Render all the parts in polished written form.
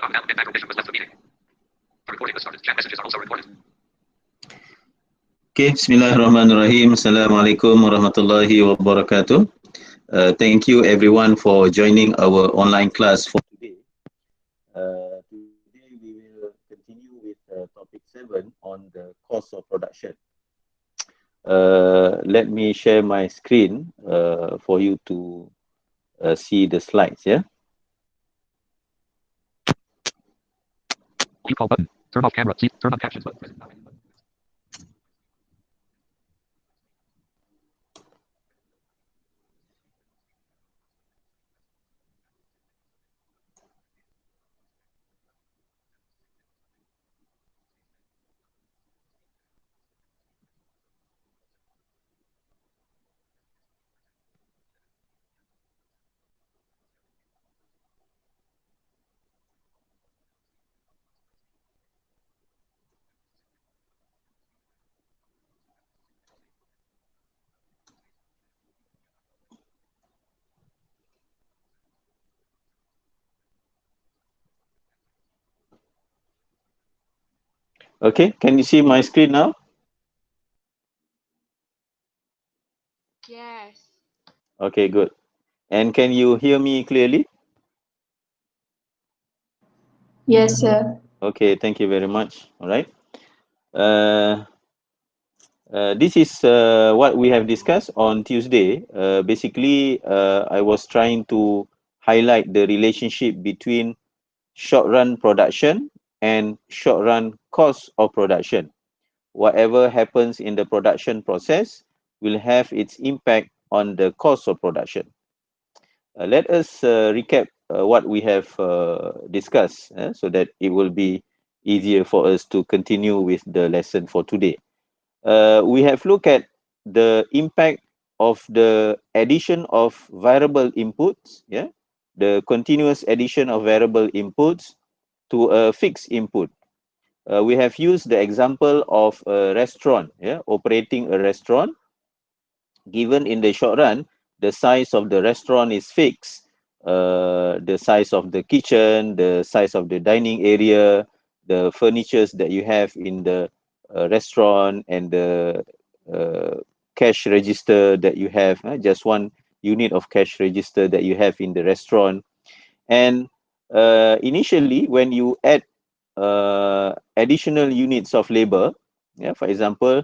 Okay, Bismillahirrahmanirrahim. Assalamualaikum warahmatullahi wabarakatuh. Thank you everyone for joining our online class for today. Today we will continue with topic 7 on the cost of production. Let me share my screen for you to see the slides. Yeah. Default button. Turn off camera. See, turn on captions button. Okay, can you see my screen now? Yes. Okay, good. And can you hear me clearly? Yes, sir. Okay, thank you very much. All right. This is what we have discussed on Tuesday. Basically, I was trying to highlight the relationship between short-run production and short-run cost of production. Whatever happens in the production process will have its impact on the cost of production. Let us recap what we have discussed so that it will be easier for us to continue with the lesson for today. We have looked at the impact of the addition of variable inputs, the continuous addition of variable inputs to a fixed input. We have used the example of a restaurant, operating a restaurant. Given in the short run, the size of the restaurant is fixed. The size of the kitchen, the size of the dining area, the furnitures that you have in the restaurant, and the cash register that you have, just one unit of cash register that you have in the restaurant. And initially, when you add additional units of labor, for example,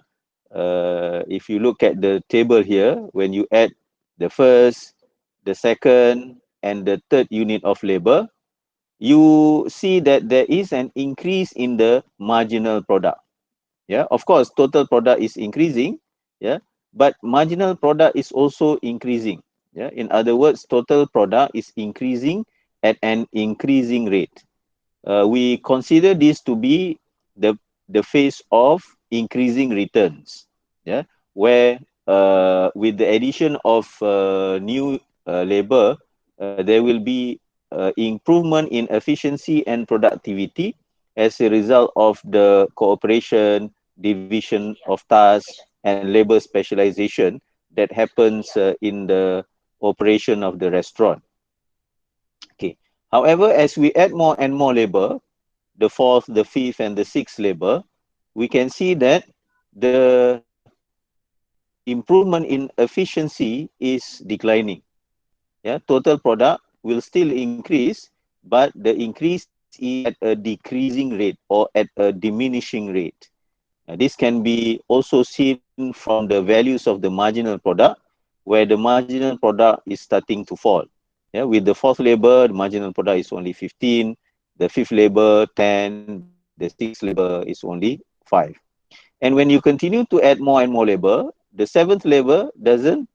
if you look at the table here, when you add the first, the second, and the third unit of labor, you see that there is an increase in the marginal product. Of course, total product is increasing, but marginal product is also increasing. In other words, total product is increasing at an increasing rate. We consider this to be the phase of increasing returns, where with the addition of new labor, there will be improvement in efficiency and productivity as a result of the cooperation, division of tasks, and labor specialization that happens in the operation of the restaurant. Okay. However, as we add more and more labor, the fourth, the fifth, and the sixth labor, we can see that the improvement in efficiency is declining. Total product will still increase, but the increase is at a decreasing rate or at a diminishing rate. This can be also seen from the values of the marginal product, where the marginal product is starting to fall. With the fourth labor, the marginal product is only 15, the fifth labor 10, the sixth labor is only 5. And when you continue to add more and more labor, the seventh labor doesn't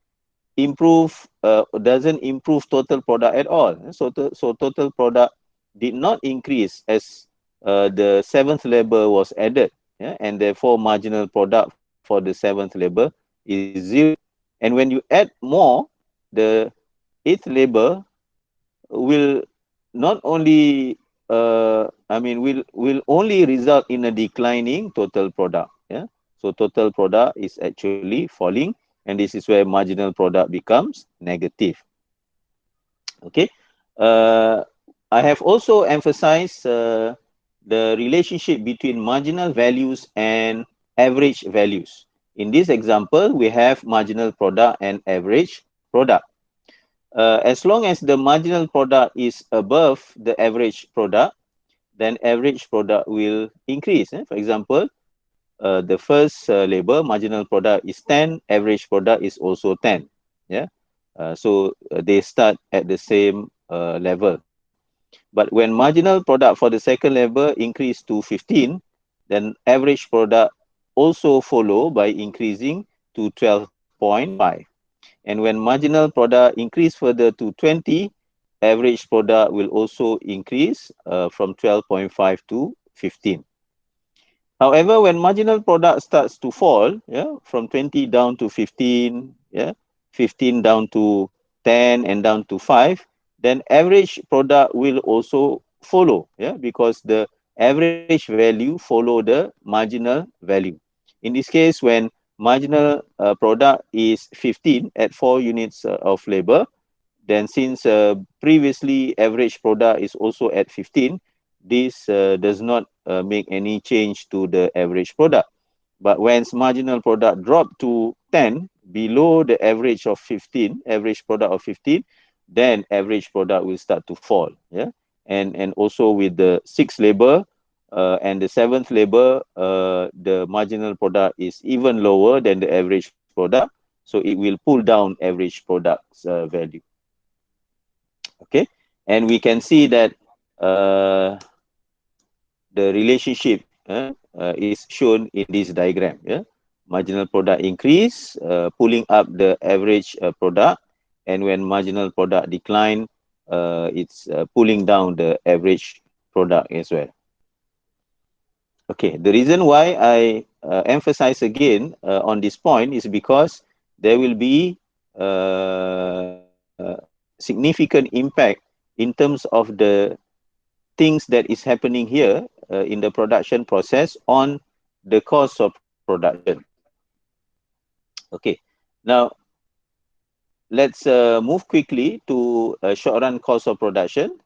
improve total product at all. So total product did not increase as the seventh labor was added, and therefore marginal product for the seventh labor is 0. And when you add more, the eighth labor will not only will only result in a declining total product. So total product is actually falling, and this is where marginal product becomes negative. Okay. I have also emphasized the relationship between marginal values and average values. In this example, we have marginal product and average product. As long as the marginal product is above the average product, then average product will increase. For example, the first label, marginal product is 10, average product is also 10. Yeah. So they start at the same level. But when marginal product for the second level increase to 15, then average product also follow by increasing to 12.5. And when marginal product increase further to 20, average product will also increase from 12.5 to 15. However, when marginal product starts to fall, from 20 down to 15, 15 down to 10 and down to 5, then average product will also follow, because the average value follow the marginal value. In this case, when marginal product is 15 at 4 units of labor, then since previously average product is also at 15, this does not make any change to the average product. But when marginal product drop to 10, below the average of 15, average product of 15, then average product will start to fall. And also with the sixth labor and the seventh labor, the marginal product is even lower than the average product, so it will pull down average product's value. Okay, and we can see that the relationship is shown in this diagram. Marginal product increase, pulling up the average product, and when marginal product decline, it's pulling down the average product as well. Okay, the reason why I emphasize again on this point is because there will be significant impact in terms of the things that is happening here in the production process on the cost of production. Okay, now let's move quickly to short run cost of production,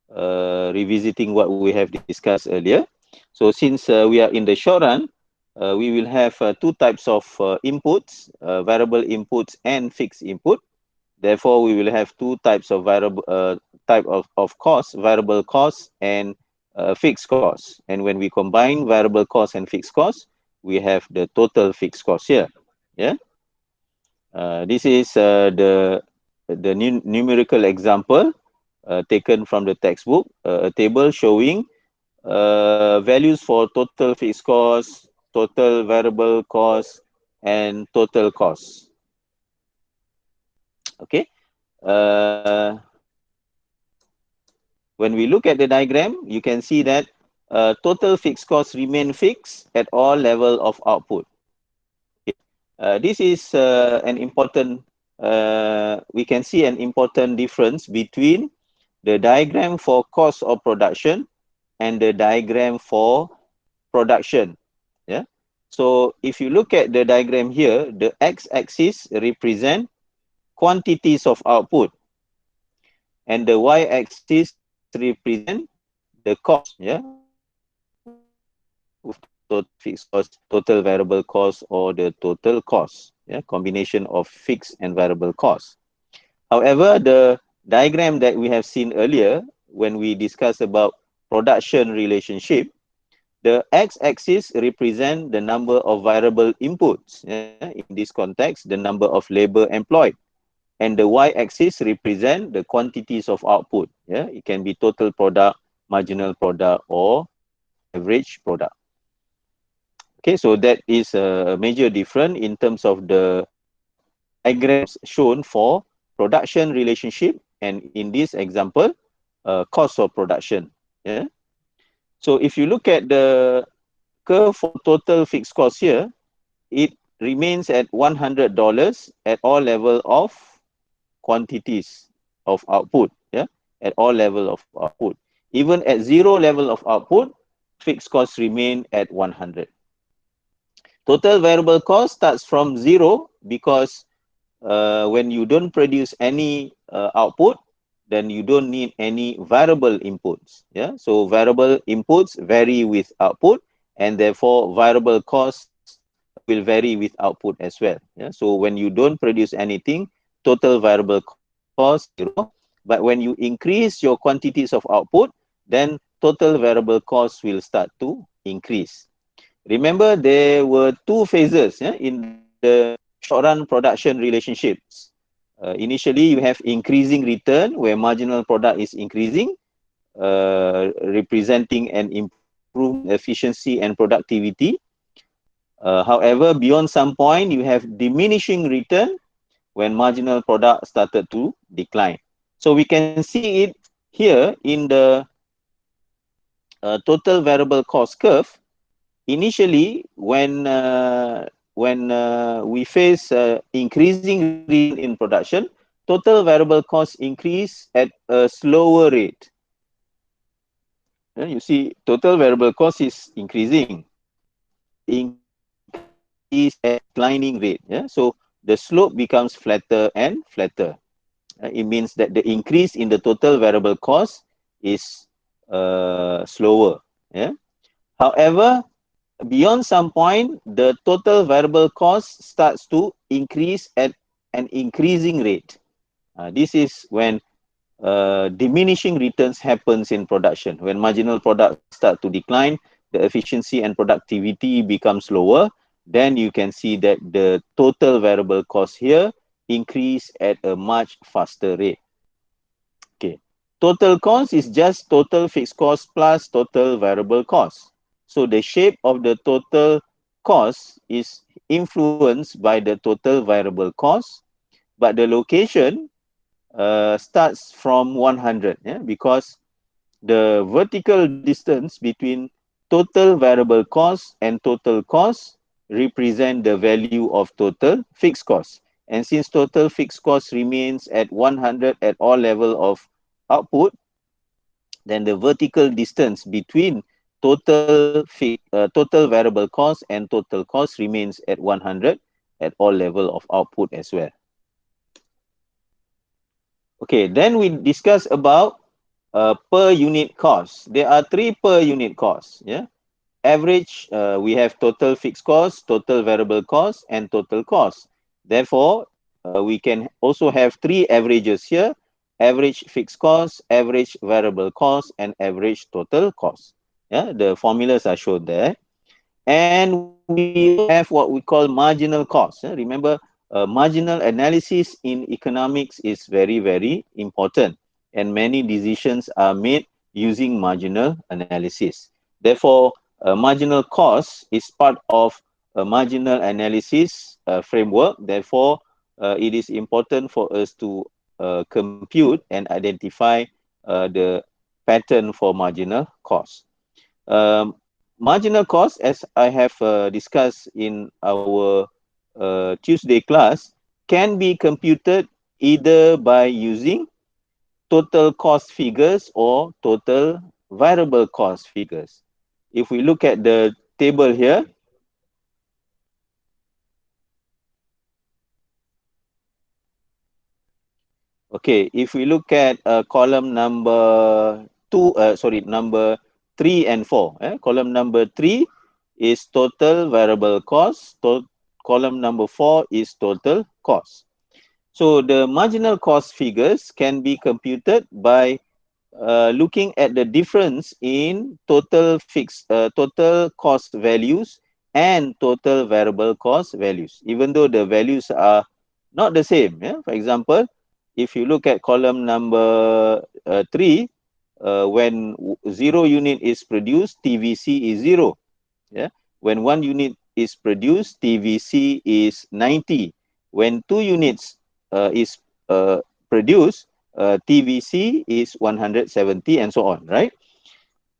revisiting what we have discussed earlier. So since we are in the short run, we will have two types of inputs, variable inputs and fixed input. Therefore, we will have two types of variable type of cost, variable cost and fixed cost. And when we combine variable cost and fixed cost, we have the total fixed cost here. This is the numerical example taken from the textbook, a table showing values for total fixed cost, total variable cost, and total cost. Okay. When we look at the diagram, you can see that total fixed costs remain fixed at all level of output. This is an important, we can see an important difference between the diagram for cost of production and the diagram for production. So if you look at the diagram here, the x-axis represent quantities of output, and the y-axis represent the cost, with total fixed cost, total variable cost, or the total cost, combination of fixed and variable cost. However, the diagram that we have seen earlier when we discussed about production relationship, the x-axis represent the number of variable inputs, in this context, the number of labor employed. And the y-axis represent the quantities of output. It can be total product, marginal product, or average product. Okay, so that is a major difference in terms of the diagrams shown for production relationship, and in this example, cost of production. So if you look at the curve for total fixed cost here, it remains at $100 at all level of quantities of output, at all level of output. Even at zero level of output, fixed costs remain at 100. Total variable cost starts from 0 because when you don't produce any output, then you don't need any variable inputs. Yeah, so variable inputs vary with output, and therefore variable costs will vary with output as well. Yeah, so when you don't produce anything, total variable cost is zero. But when you increase your quantities of output, then total variable costs will start to increase. Remember, there were two phases, yeah, in the short run production relationships. Initially, you have increasing return where marginal product is increasing, representing an improvement in efficiency and productivity. However, beyond some point, you have diminishing return when marginal product started to decline. So we can see it here in the total variable cost curve. Initially, when we face increasing return in production, total variable costs increase at a slower rate. You see, total variable cost is increasing, but the increase is at declining rate. Yeah, so the slope becomes flatter and flatter. It means that the increase in the total variable cost is slower. Yeah. However, beyond some point, the total variable cost starts to increase at an increasing rate. This is when diminishing returns happens in production. When marginal products start to decline, the efficiency and productivity becomes lower, then you can see that the total variable cost here increase at a much faster rate. Okay. Total cost is just total fixed cost plus total variable cost. So the shape of the total cost is influenced by the total variable cost, but the location starts from 100, yeah, because the vertical distance between total variable cost and total cost represent the value of total fixed cost. And since total fixed cost remains at 100 at all level of output, then the vertical distance between total variable cost and total cost remains at 100 at all level of output as well. Okay, then we discuss about per unit cost. There are three per unit costs. Yeah, average. We have total fixed cost, total variable cost, and total cost. Therefore, we can also have three averages here: average fixed cost, average variable cost, and average total cost. Yeah, the formulas are shown there. And we also have what we call marginal cost. Remember, marginal analysis in economics is very, very important, and many decisions are made using marginal analysis. Therefore, marginal cost is part of a marginal analysis framework. Therefore, it is important for us to compute and identify the pattern for marginal cost. Marginal cost, as I have discussed in our Tuesday class, can be computed either by using total cost figures or total variable cost figures. If we look at the table here, okay, if we look at column number number 3 and 4. Column number 3 is total variable cost. Column number 4 is total cost. So the marginal cost figures can be computed by looking at the difference in total cost values and total variable cost values, even though the values are not the same. Yeah? For example, if you look at column number 3, when 0 unit is produced, TVC is 0. Yeah? When 1 unit is produced, TVC is 90. When 2 units is produced, TVC is 170, and so on, right?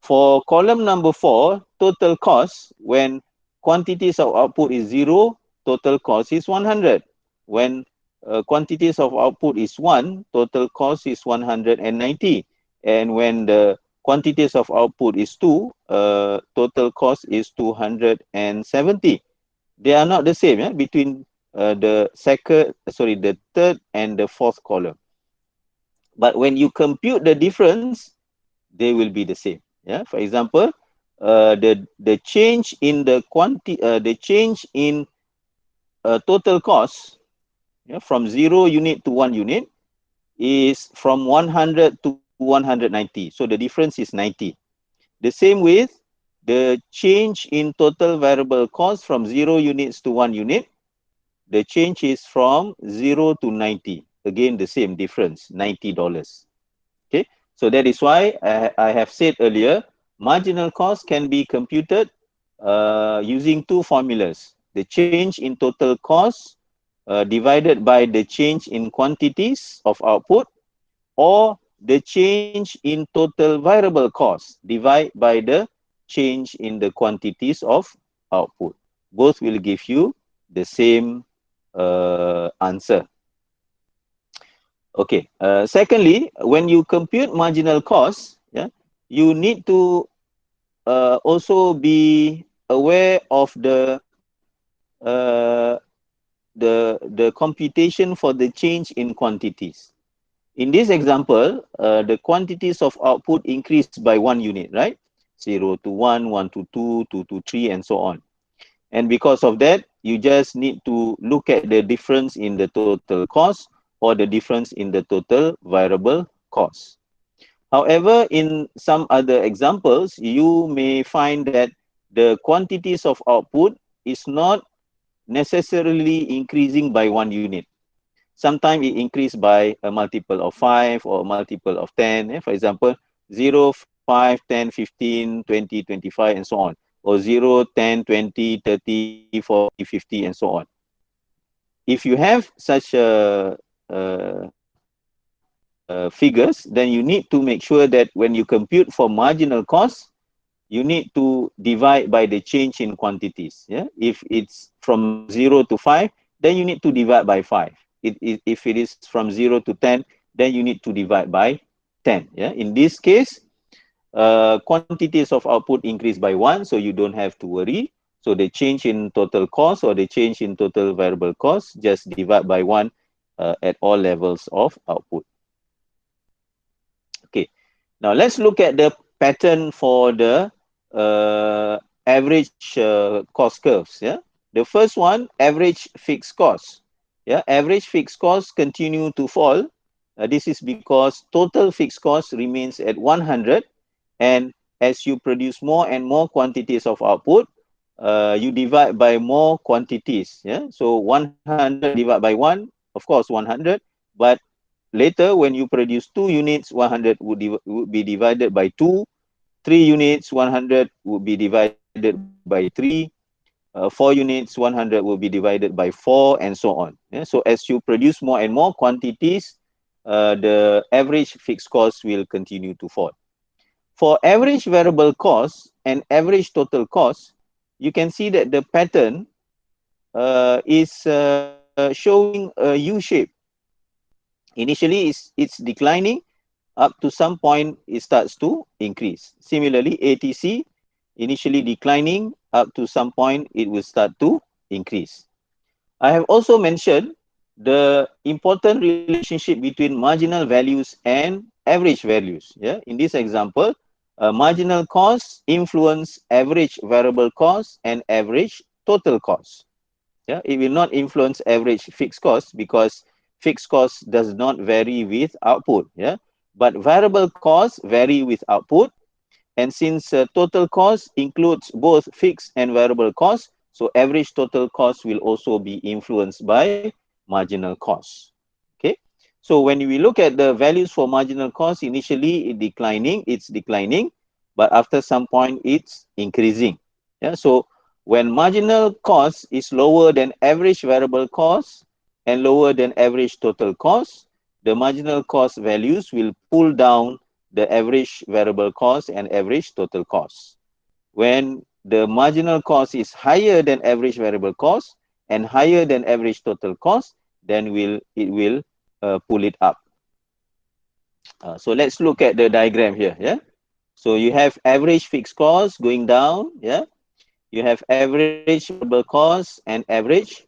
For column number 4, total cost, when quantities of output is 0, total cost is 100. When quantities of output is 1, total cost is 190. And when the quantities of output is 2, total cost is 270. They are not the same, between the third and the fourth column. But when you compute the difference, they will be the same. Yeah. For example, the change in the change in total cost, yeah, from 0 unit to 1 unit is from 100 to 190. So the difference is 90. The same with the change in total variable cost from 0 units to 1 unit. The change is from 0 to 90. Again, the same difference, $90. Okay, so that is why I have said earlier, marginal cost can be computed using two formulas: the change in total cost divided by the change in quantities of output, or the change in total variable cost divided by the change in the quantities of output. Both will give you the same answer. Okay. Secondly, when you compute marginal cost, yeah, you need to also be aware of uh, the computation for the change in quantities. In this example, the quantities of output increased by 1 unit, right? 0 to 1, 1 to 2, 2 to 3, and so on. And because of that, you just need to look at the difference in the total cost or the difference in the total variable cost. However, in some other examples, you may find that the quantities of output is not necessarily increasing by 1 unit. Sometimes it increase by a multiple of 5 or a multiple of 10. For example, 0, 5, 10, 15, 20, 25, and so on. Or 0, 10, 20, 30, 40, 50, and so on. If you have such figures, then you need to make sure that when you compute for marginal cost, you need to divide by the change in quantities. Yeah, if it's from 0 to 5, then you need to divide by 5. If it is from 0 to 10, then you need to divide by 10. Yeah, in this case, quantities of output increase by 1, so you don't have to worry. So the change in total cost or the change in total variable cost, just divide by 1 at all levels of output. Okay, now let's look at the pattern for the average cost curves. Yeah, the first one, average fixed cost. Yeah, average fixed costs continue to fall. This is because total fixed cost remains at 100, and as you produce more and more quantities of output, you divide by more quantities. Yeah, so 100 divided by 1, of course 100, but later, when you produce 2 units, 100 would be divided by 2. 3 units, 100 would be divided by 3. 4 units, 100 will be divided by 4, and so on. Yeah? So as you produce more and more quantities, the average fixed cost will continue to fall. For average variable cost and average total cost, you can see that the pattern is showing a U shape. Initially, it's declining. Up to some point, it starts to increase. Similarly, ATC, initially declining. Up to some point, it will start to increase. I have also mentioned the important relationship between marginal values and average values. Yeah, in this example, marginal costs influence average variable cost and average total cost. Yeah, it will not influence average fixed cost because fixed cost does not vary with output. Yeah, but variable costs vary with output, and since total cost includes both fixed and variable costs, so average total cost will also be influenced by marginal cost. Okay, so when we look at the values for marginal cost, initially it's declining, but after some point it's increasing. Yeah, so when marginal cost is lower than average variable cost and lower than average total cost, the marginal cost values will pull down the average variable cost and average total cost. When the marginal cost is higher than average variable cost and higher than average total cost, then it will pull it up. So let's look at the diagram here. Yeah. So you have average fixed cost going down. Yeah. You have average variable cost and average.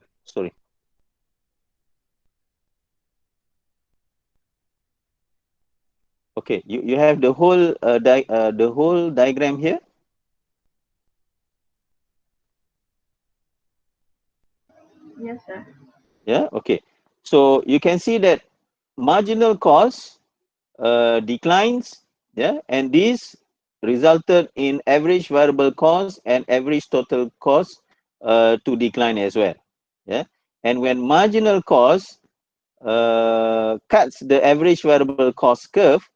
Okay, you have the whole the whole diagram here. Yes, sir. Yeah, okay. So you can see that marginal cost declines, yeah, and this resulted in average variable cost and average total cost to decline as well. Yeah, and when marginal cost cuts the average variable cost curve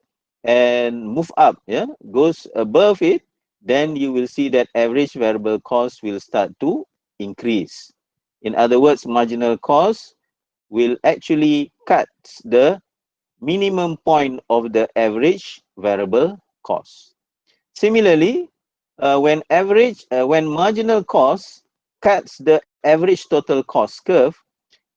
and move up, yeah, goes above it, then you will see that average variable cost will start to increase. In other words, marginal cost will actually cut the minimum point of the average variable cost. Similarly, when marginal cost cuts the average total cost curve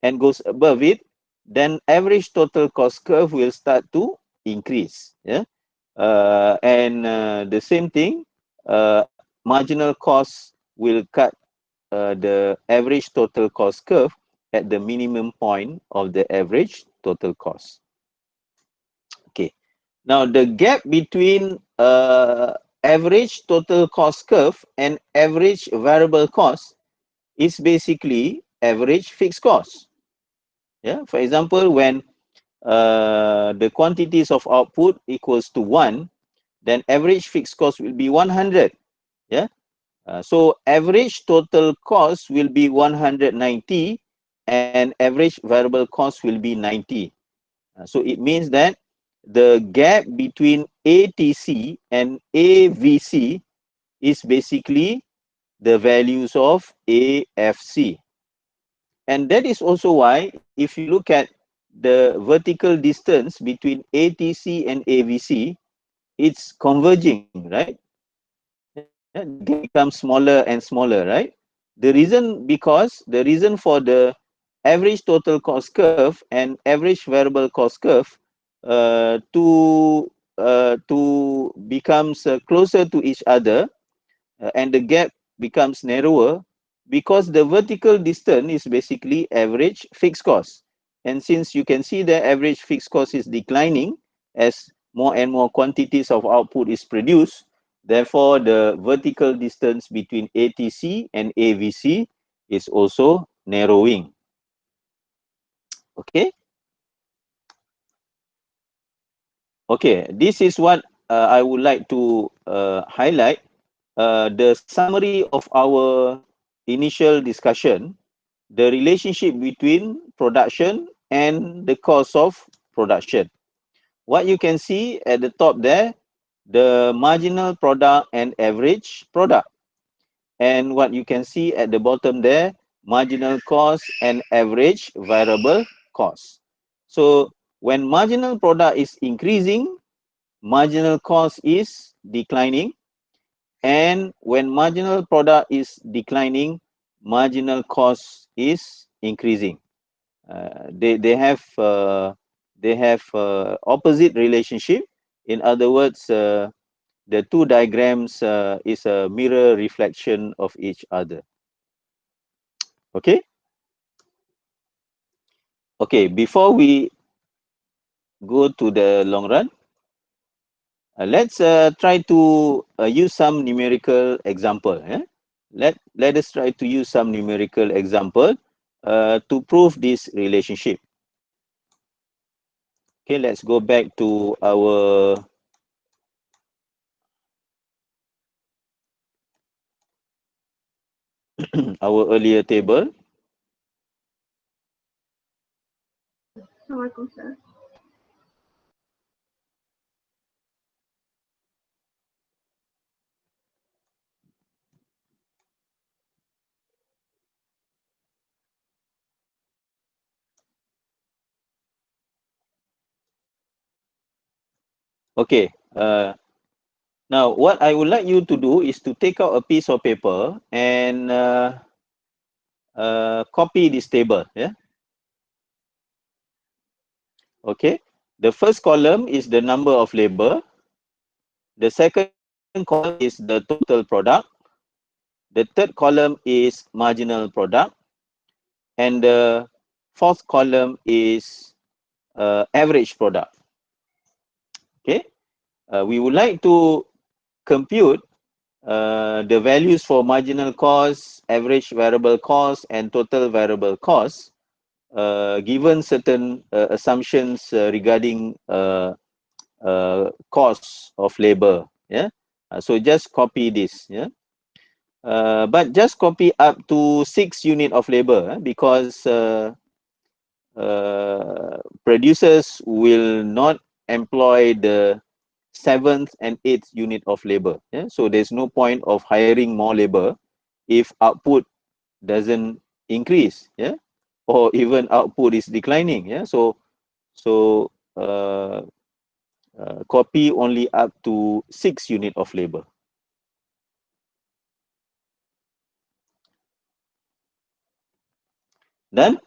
and goes above it, then average total cost curve will start to increase. Yeah, and the same thing, marginal cost will cut the average total cost curve at the minimum point of the average total cost. Okay. Now the gap between average total cost curve and average variable cost is basically average fixed cost. Yeah. For example, when the quantities of output equals to 1, then average fixed cost will be 100. Yeah. So average total cost will be 190 and average variable cost will be 90. So it means that the gap between ATC and AVC is basically the values of AFC. And that is also why if you look at the vertical distance between ATC and AVC, it's converging, right? Yeah, the gap becomes smaller and smaller, right? The reason for the average total cost curve and average variable cost curve to becomes closer to each other, and the gap becomes narrower because the vertical distance is basically average fixed cost. And since you can see the average fixed cost is declining as more and more quantities of output is produced, therefore the vertical distance between ATC and AVC is also narrowing. Okay. Okay, this is what I would like to highlight. The summary of our initial discussion, the relationship between production and the cost of production. What you can see at the top there, the marginal product and average product. And what you can see at the bottom there, marginal cost and average variable cost. So when marginal product is increasing, marginal cost is declining, and when marginal product is declining, marginal cost is increasing. They have opposite relationship. In other words, the two diagrams is a mirror reflection of each other. Okay. Okay, before we go to the long run, let's try to use some numerical example. Let us try to use some numerical example to prove this relationship. Okay, let's go back to our our earlier table. Assalamualaikum, sir. Okay, now what I would like you to do is to take out a piece of paper and copy this table. Yeah. Okay, the first column is the number of labor. The second column is the total product. The third column is marginal product. And the fourth column is average product. Okay. We would like to compute the values for marginal cost, average variable cost, and total variable cost, given certain assumptions regarding costs of labor. Yeah. So just copy this. Yeah. But just copy up to 6 unit of labor because producers will not employ the 7th and 8th unit of labor. Yeah? So there's no point of hiring more labor if output doesn't increase, yeah, or even output is declining. Yeah. So copy only up to 6 unit of labor. Done?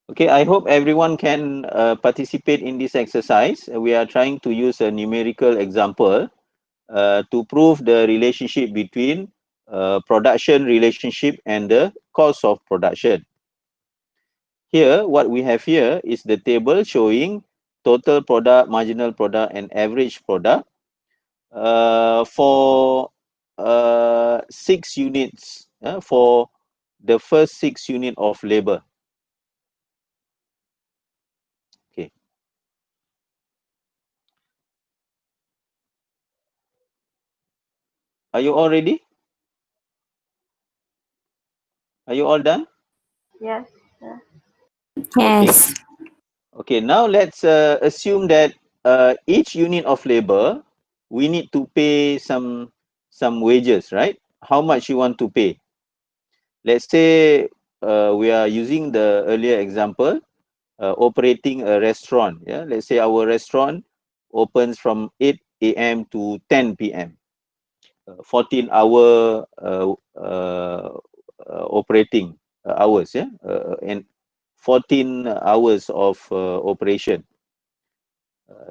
Okay, I hope everyone can participate in this exercise. We are trying to use a numerical example to prove the relationship between production relationship and the cost of production. Here, what we have here is the table showing total product, marginal product, and average product for 6 units, for the first 6 unit of labor. Okay. Are you all ready? Are you all done? Yes, sir. Yes. Okay, now let's assume that each unit of labor, we need to pay some wages, right? How much you want to pay? Let's say we are using the earlier example, operating a restaurant. Yeah, let's say our restaurant opens from 8 a.m. to 10 p.m. 14-hour operating hours, yeah, and 14 hours of operation.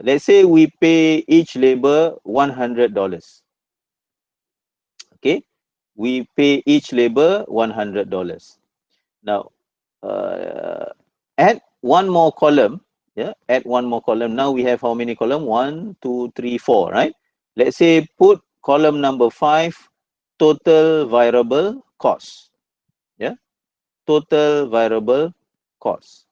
Let's say we pay each labor $100. Okay, we pay each labor $100. Now, add one more column. Yeah, add one more column. Now we have how many column? 1, 2, 3, 4. Right. Let's say put column number 5, total variable cost. Yeah, total variable cost.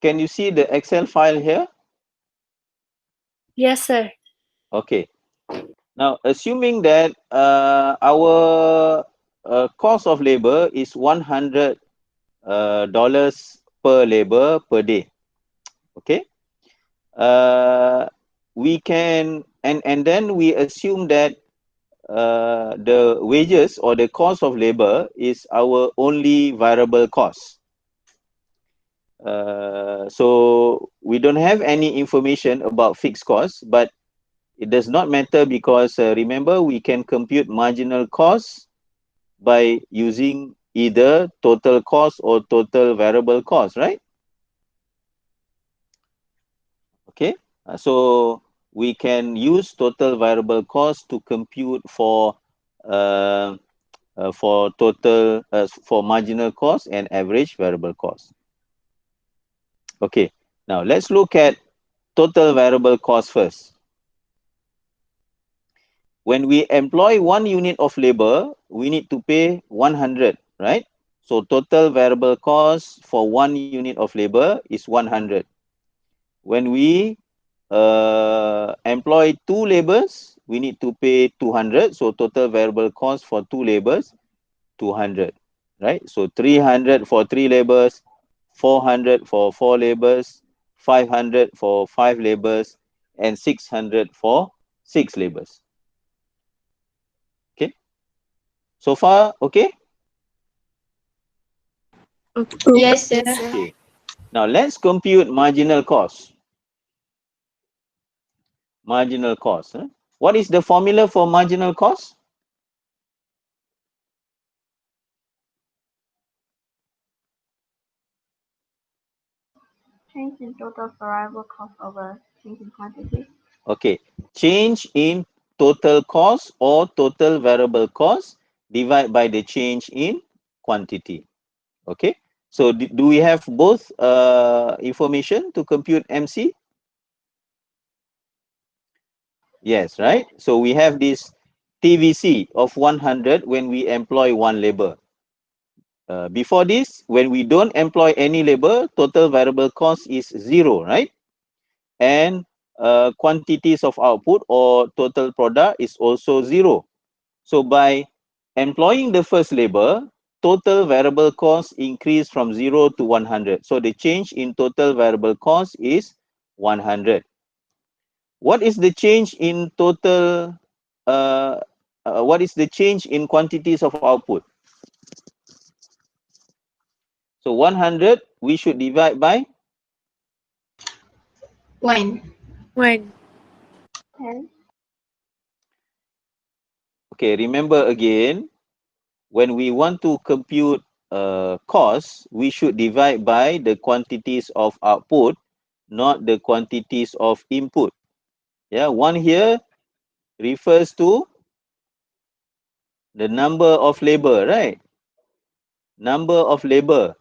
Can you see the Excel file here? Yes, sir. Okay. Now, assuming that our cost of labor is $100 per labor per day, okay, we can, and then we assume that the wages or the cost of labor is our only variable cost. So we don't have any information about fixed costs, but it does not matter because remember, we can compute marginal cost by using either total cost or total variable cost, right? Okay, so we can use total variable cost to compute for total for marginal cost and average variable cost. Okay, now let's look at total variable cost first. When we employ 1 unit of labor, we need to pay 100, right? So total variable cost for 1 unit of labor is 100. When we employ 2 laborers, we need to pay 200. So total variable cost for 2 laborers, 200, right? So 300 for 3 laborers, 400 for 4 laborers, 500 for 5 laborers, and 600 for 6 laborers. Okay. So far, okay? Yes, sir. Okay. Now let's compute marginal cost. Marginal cost. What is the formula for marginal cost? Change in total variable cost over change in quantity. Okay, change in total cost or total variable cost divided by the change in quantity. Okay, so do we have both information to compute MC? Yes, right? So we have this TVC of 100 when we employ one labor. Before this, when we don't employ any labor, total variable cost is 0, right? And quantities of output or total product is also 0. So by employing the first labor, total variable cost increased from 0 to 100. So the change in total variable cost is 100. What is the change in total, what is the change in quantities of output? So 100, we should divide by 1. 10. Okay, remember again, when we want to compute cost, we should divide by the quantities of output, not the quantities of input. Yeah, 1 here refers to the number of labor, right? Number of labor.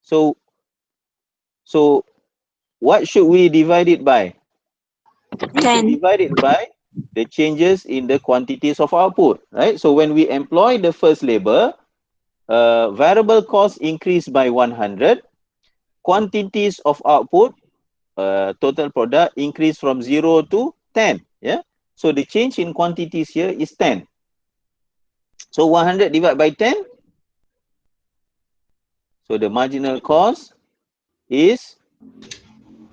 So what should we divide it by? We should 10. divide it by the changes in the quantities of output, right? So when we employ the first labor, variable cost increased by 100, quantities of output, total product increased from 0 to 10. Yeah. So the change in quantities here is 10. So 100 divided by 10. So the marginal cost is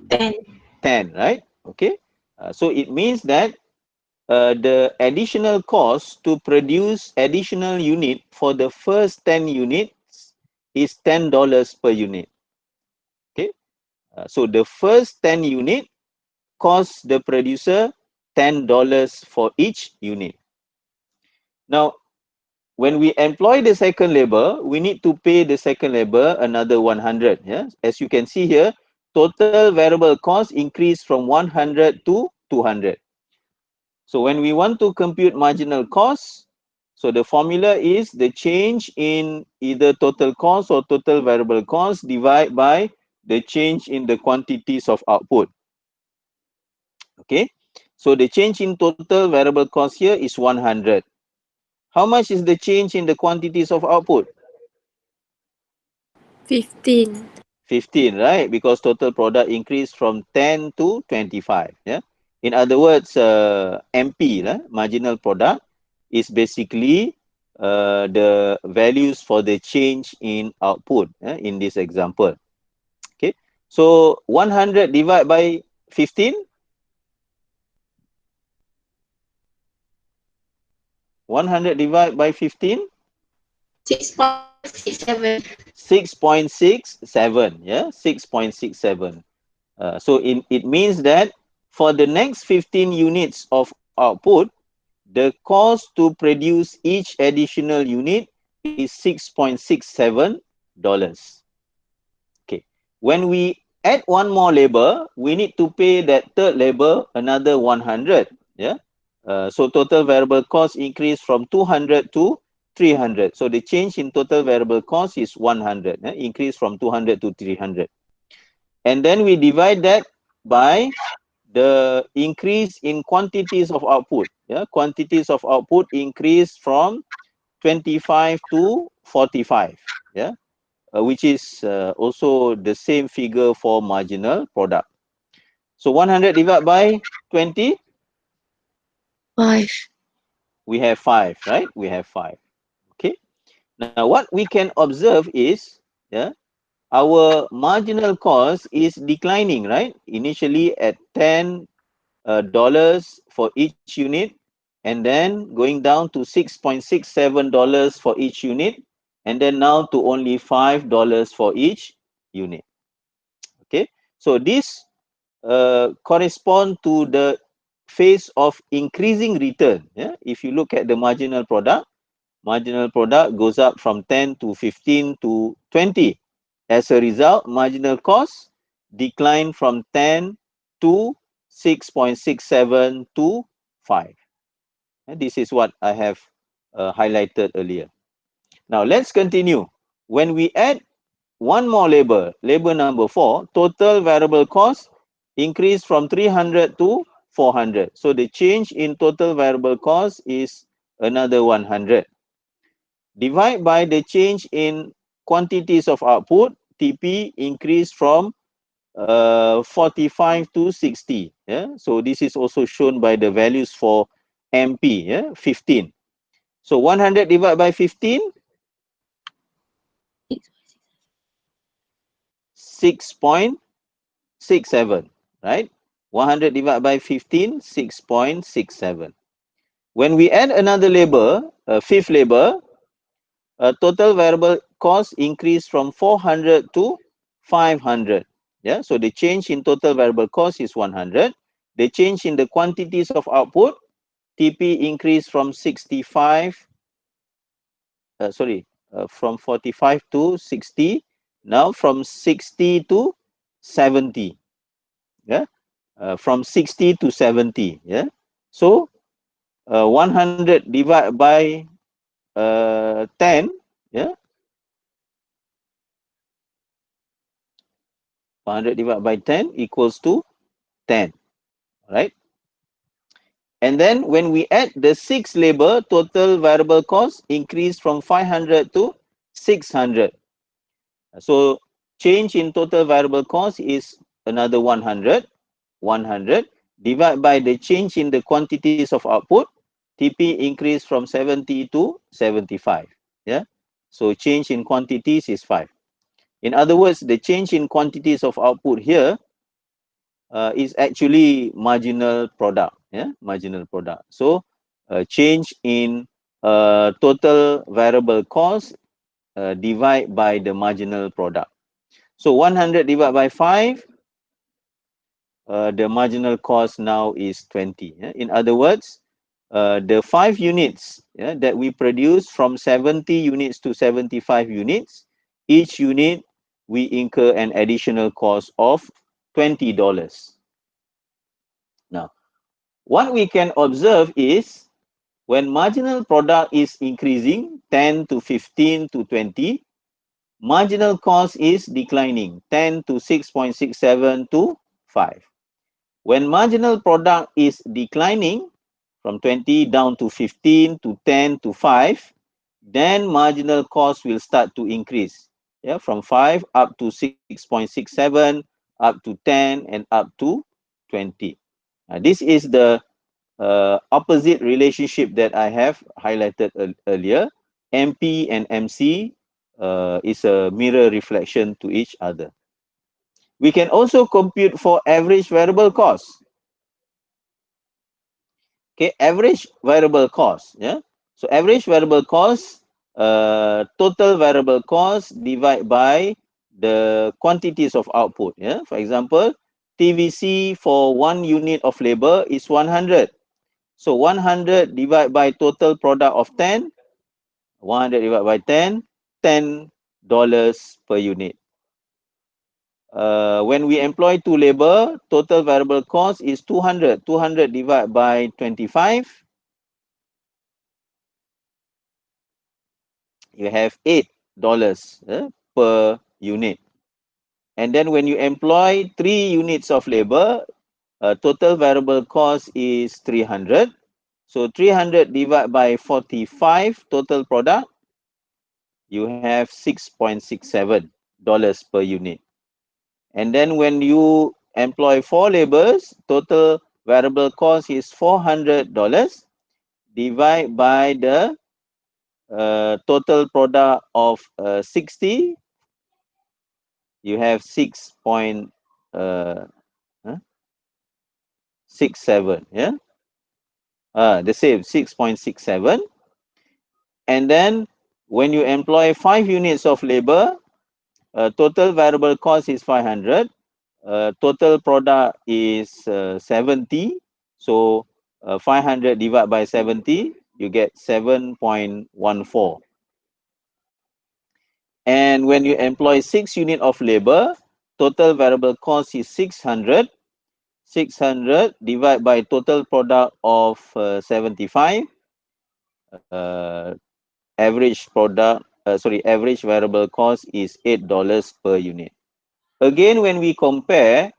10. 10, right? Okay. So it means that the additional cost to produce additional unit for the first 10 units is $10 per unit. Okay. So the first 10 unit costs the producer $10 for each unit. Now, when we employ the second labor, we need to pay the second labor another 100. Yeah? As you can see here, total variable cost increased from 100 to 200. So when we want to compute marginal cost, so the formula is the change in either total cost or total variable cost divided by the change in the quantities of output. Okay, so the change in total variable cost here is 100. How much is the change in the quantities of output? 15. 15, right? Because total product increased from 10 to 25. Yeah. In other words, MP, marginal product, is basically the values for the change in output in this example. Okay. So 100 divided by 15. 100 divided by 15. 6.67. 6.67. Yeah, 6.67. So it means that for the next 15 units of output, the cost to produce each additional unit is $6.67. Okay. When we add one more labor, we need to pay that third labor another 100. Yeah. So total variable cost increased from 200 to 300. So the change in total variable cost is 100. Increase from 200 to 300. And then we divide that by the increase in quantities of output. Yeah, quantities of output increased from 25 to 45. Yeah, which is also the same figure for marginal product. So 100 divided by 20, 5. we have 5, right? We have 5. Okay. Now what we can observe is, yeah, our marginal cost is declining, right? Initially at $10 for each unit, and then going down to $6.67 for each unit, and then now to only $5 for each unit. Okay, so this correspond to the phase of increasing return. Yeah? If you look at the marginal product goes up from 10 to 15 to 20. As a result, marginal cost decline from 10 to 6.67 to 5. And this is what I have highlighted earlier. Now let's continue. When we add one more labor number 4, total variable cost increased from 300 to 400. So the change in total variable cost is another 100. Divide by the change in quantities of output, TP increased from 45 to 60. Yeah? So this is also shown by the values for MP, yeah? 15. So 100 divided by 15, 6.67, right? 100 divided by 15, 6.67. When we add another labor, fifth labor, total variable cost increased from 400 to 500. Yeah, so the change in total variable cost is 100. The change in the quantities of output, TP increased from 65, from 45 to 60. Now from 60 to 70. Yeah, from 60 to 70. Yeah, so 100 divided by 10. Yeah, 100 divided by 10 equals to 10, right? And then when we add the 6 labor, total variable cost increased from 500 to 600. So change in total variable cost is another 100. 100 divided by the change in the quantities of output, TP increased from 70 to 75. Yeah. So change in quantities is 5. In other words, the change in quantities of output here is actually marginal product. Yeah, marginal product. So change in total variable cost divide by the marginal product. So 100 divided by 5, the marginal cost now is 20. Yeah? In other words, the 5 units, yeah, that we produce from 70 units to 75 units, each unit we incur an additional cost of $20. Now, what we can observe is when marginal product is increasing 10 to 15 to 20, marginal cost is declining 10 to 6.67 to 5. When marginal product is declining from 20 down to 15 to 10 to 5, then marginal cost will start to increase. Yeah, from 5 up to 6.67, up to 10, and up to 20. This is the opposite relationship that I have highlighted earlier. MP and MC is a mirror reflection to each other. We can also compute for average variable cost. Okay, average variable cost. Yeah, so average variable cost, total variable cost divided by the quantities of output. Yeah, for example, TVC for 1 unit of labor is 100. So 100 divided by total product of 10, 100 divided by 10, $10 per unit. When we employ 2 labor, total variable cost is 200. 200 divided by 25, you have $8 per unit. And then when you employ 3 units of labor, total variable cost is 300. So 300 divided by 45 total product, you have $6.67 per unit. And then when you employ 4 laborers, total variable cost is $400 divided by the total product of 60, you have 6.67. Yeah, the same 6.67. And then when you employ 5 units of labor, total variable cost is 500. total product is 70. So 500 divided by 70, you get 7.14. And when you employ 6 unit of labor, total variable cost is 600. 600 divided by total product of 75. Average product, average variable cost is $8 per unit. Again, when we compare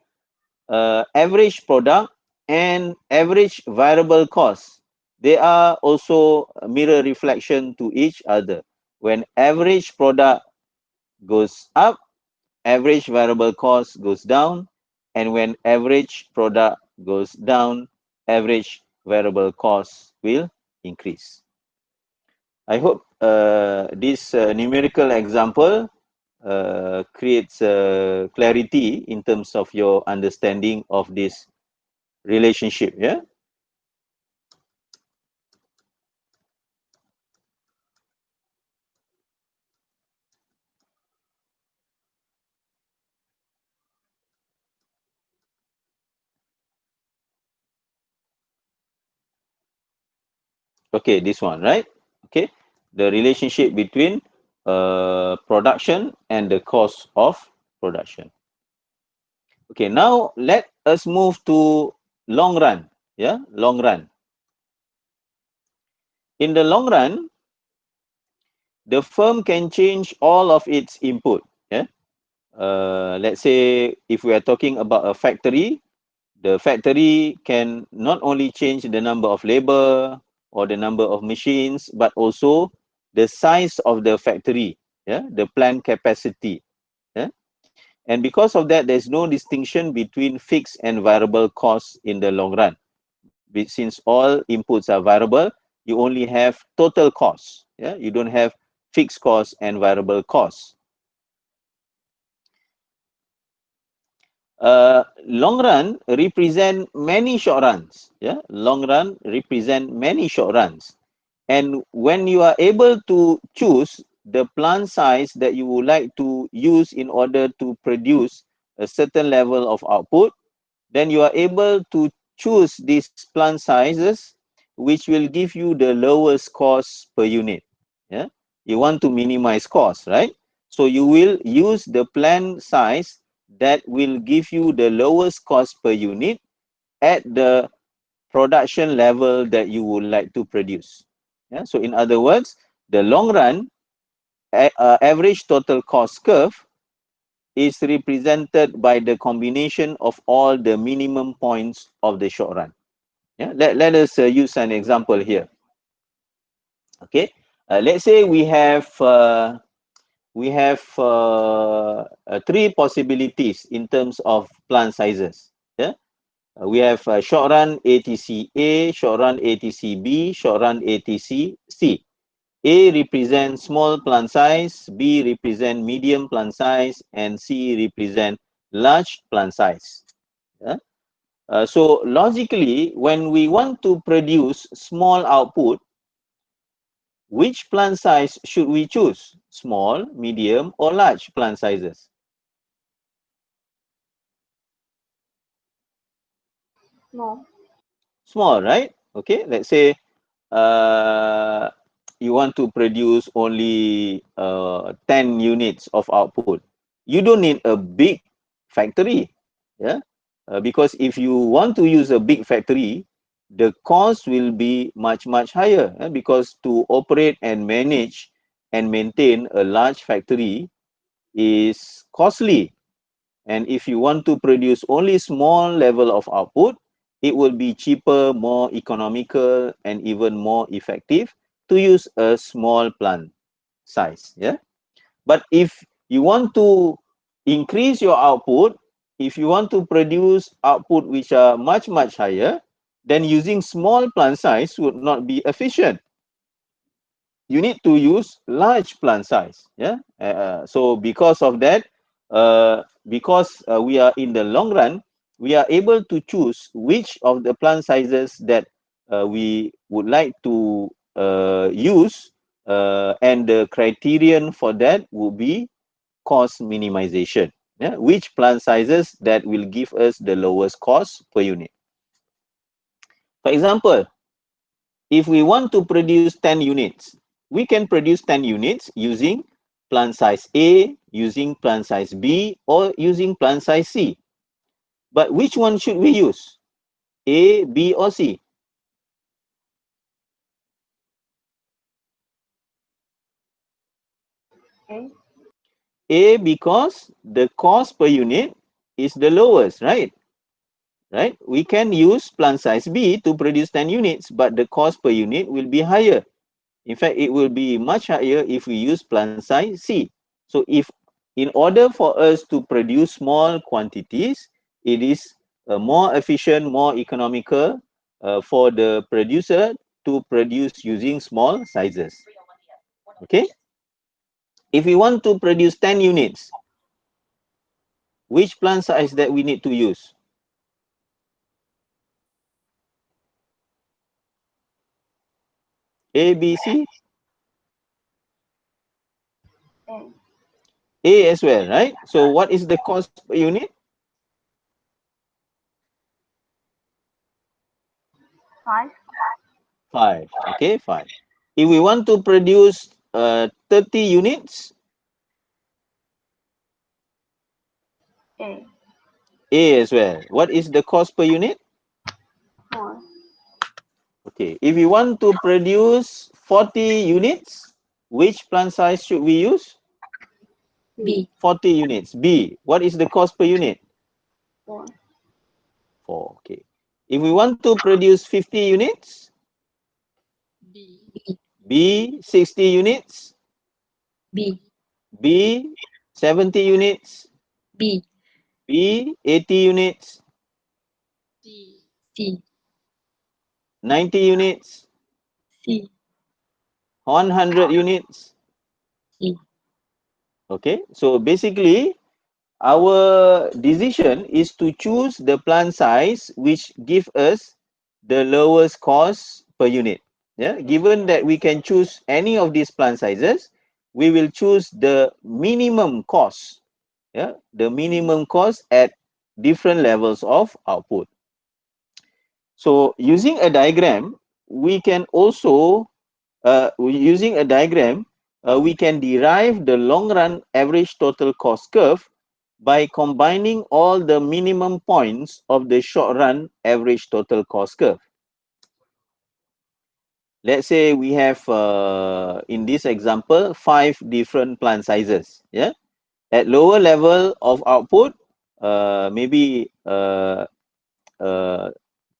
average product and average variable cost, they are also a mirror reflection to each other. When average product goes up, average variable cost goes down, and when average product goes down, average variable cost will increase. I hope this numerical example creates clarity in terms of your understanding of this relationship. Yeah. Okay, this one, right? Okay, the relationship between production and the cost of production. Okay, now let us move to long run. Yeah, long run. In the long run, the firm can change all of its input. Yeah, let's say if we are talking about a factory, the factory can not only change the number of labor or the number of machines, but also the size of the factory, yeah, the plant capacity. Yeah? And because of that, there's no distinction between fixed and variable costs in the long run. Since all inputs are variable, you only have total costs. Yeah? You don't have fixed costs and variable costs. Long run represent many short runs. Yeah, long run represent many short runs. And when you are able to choose the plant size that you would like to use in order to produce a certain level of output, then you are able to choose these plant sizes which will give you the lowest cost per unit. Yeah, you want to minimize cost, right? So you will use the plant size that will give you the lowest cost per unit at the production level that you would like to produce. Yeah? So in other words, the long run average total cost curve is represented by the combination of all the minimum points of the short run. Yeah? Let us use an example here. Okay, let's say we have three possibilities in terms of plant sizes. Yeah, we have short run ATC A, short run ATC B, short run ATC C. A represents small plant size, B represent medium plant size, and C represent large plant size. Yeah? So logically, when we want to produce small output, which plant size should we choose? Small, medium, or large plant sizes? Small. Small, right? Okay, let's say you want to produce only 10 units of output. You don't need a big factory, yeah? Because if you want to use a big factory, the cost will be much higher, because to operate and manage and maintain a large factory is costly. And if you want to produce only small level of output, it will be cheaper, more economical, and even more effective to use a small plant size. Yeah. But if you want to increase your output, if you want to produce output which are much higher, then using small plant size would not be efficient. You need to use large plant size. Yeah. So because of that, because we are in the long run, we are able to choose which of the plant sizes that we would like to use, and the criterion for that will be cost minimization. Yeah, which plant sizes that will give us the lowest cost per unit. For example, if we want to produce 10 units, we can produce 10 units using plant size A, using plant size B, or using plant size C. But which one should we use? A, B, or C? A. A, because the cost per unit is the lowest, right? Right? We can use plant size B to produce 10 units, but the cost per unit will be higher. In fact, it will be much higher if we use plant size C. So if in order for us to produce small quantities, it is more efficient, more economical for the producer to produce using small sizes. Okay? If we want to produce 10 units, which plant size that we need to use? A, B, C? A. A as well, right? So what is the cost per unit? 5. 5. Okay, 5. If we want to produce 30 units, A. A as well. What is the cost per unit? 4. Okay, if we want to produce 40 units, which plant size should we use? B. 40 units. B. What is the cost per unit? 4. 4. Okay. If we want to produce 50 units, B. B. 60 units, B. B. 70 units, B. B. 80 units, C. C. 90 units, C. 100 units. C. Okay, so basically our decision is to choose the plant size which give us the lowest cost per unit. Yeah, given that we can choose any of these plant sizes, we will choose the minimum cost. Yeah, the minimum cost at different levels of output. So using a diagram, we can also using a diagram, we can derive the long run average total cost curve by combining all the minimum points of the short run average total cost curve. Let's say we have, in this example, 5 different plant sizes. Yeah, at lower level of output, maybe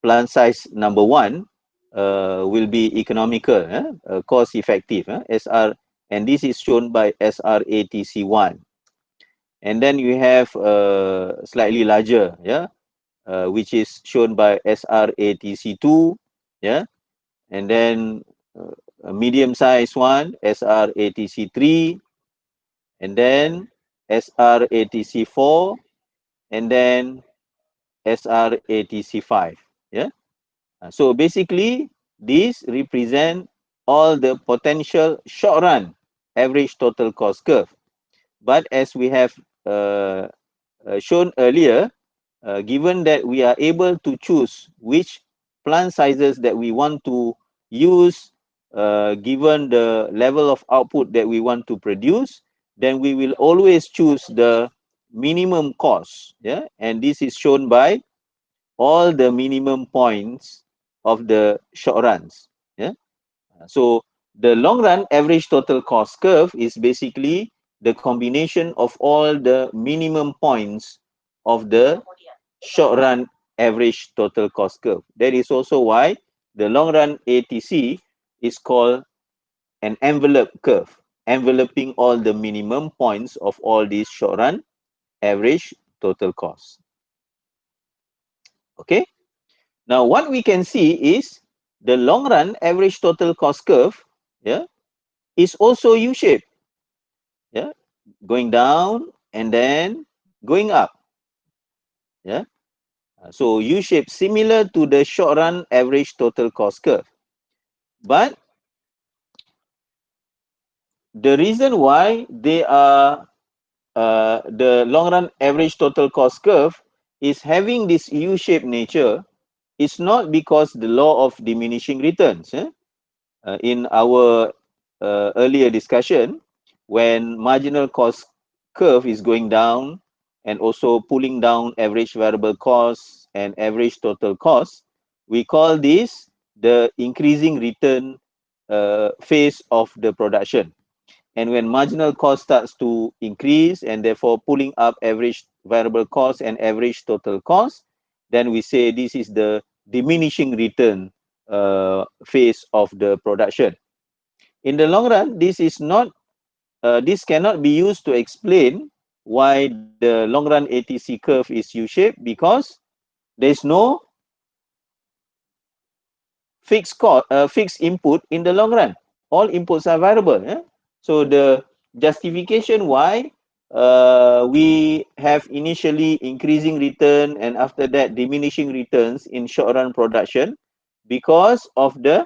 plant size number 1 will be economical, cost effective, SR, and this is shown by SRATC1. And then you have slightly larger, which is shown by SRATC2, yeah, and then a medium size one, SRATC3, and then SRATC4, and then SRATC5, yeah. So basically, these represent all the potential short run average total cost curve. But as we have shown earlier, given that we are able to choose which plant sizes that we want to use, given the level of output that we want to produce, then we will always choose the minimum cost. Yeah, and this is shown by all the minimum points of the short runs. Yeah, so the long run average total cost curve is basically the combination of all the minimum points of the short run average total cost curve. That is also why the long run ATC is called an envelope curve, enveloping all the minimum points of all these short run average total costs. Okay. Now, what we can see is the long run average total cost curve, yeah, is also U-shaped, yeah, going down and then going up, yeah. So U-shaped, similar to the short run average total cost curve. But the reason why they are the long run average total cost curve is having this U-shaped nature. It's not because the law of diminishing returns. In our earlier discussion, when marginal cost curve is going down and also pulling down average variable costs and average total costs, we call this the increasing return phase of the production. And when marginal cost starts to increase and therefore pulling up average variable cost and average total cost, then we say this is the diminishing return phase of the production. In the long run, this cannot be used to explain why the long run ATC curve is U-shaped, because there is no fixed input in the long run. All inputs are variable. So the justification why we have initially increasing return and after that diminishing returns in short run production, because of the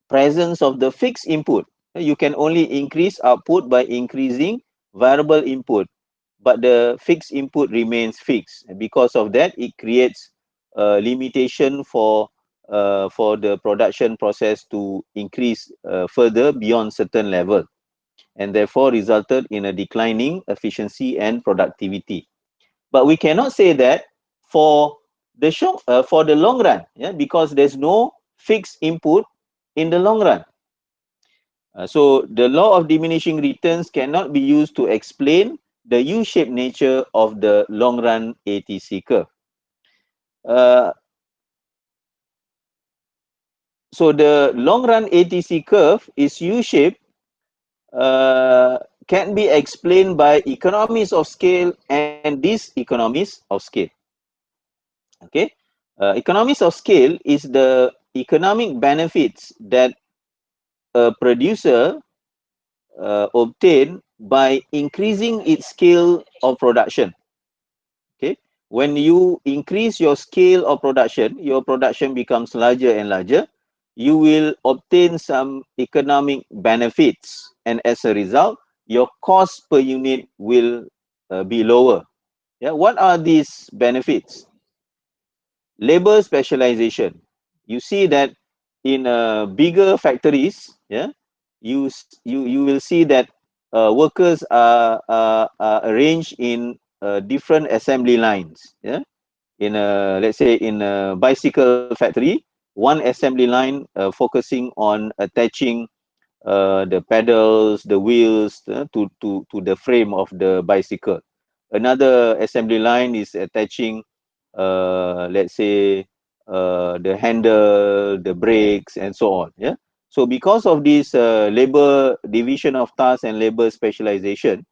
presence of the fixed input. You can only increase output by increasing variable input, but the fixed input remains fixed. And because of that, it creates a limitation for the production process to increase further beyond certain level, and therefore resulted in a declining efficiency and productivity. But we cannot say that for for the long run, because there's no fixed input in the long run. So the law of diminishing returns cannot be used to explain the U-shaped nature of the long run ATC curve. Uh, so the long run ATC curve is U-shaped, can be explained by economies of scale and diseconomies of scale. Okay, economies of scale is the economic benefits that a producer obtain by increasing its scale of production. Okay, when you increase your scale of production, your production becomes larger and larger, you will obtain some economic benefits, and as a result your cost per unit will be lower. What are these benefits? Labor specialization. You see that in bigger factories, you will see that workers are arranged in different assembly lines. In a, let's say in a bicycle factory, one assembly line focusing on attaching the pedals, the wheels to the frame of the bicycle. Another assembly line is attaching, let's say, the handle, the brakes, and so on. So because of this labor division of tasks and labor specialization,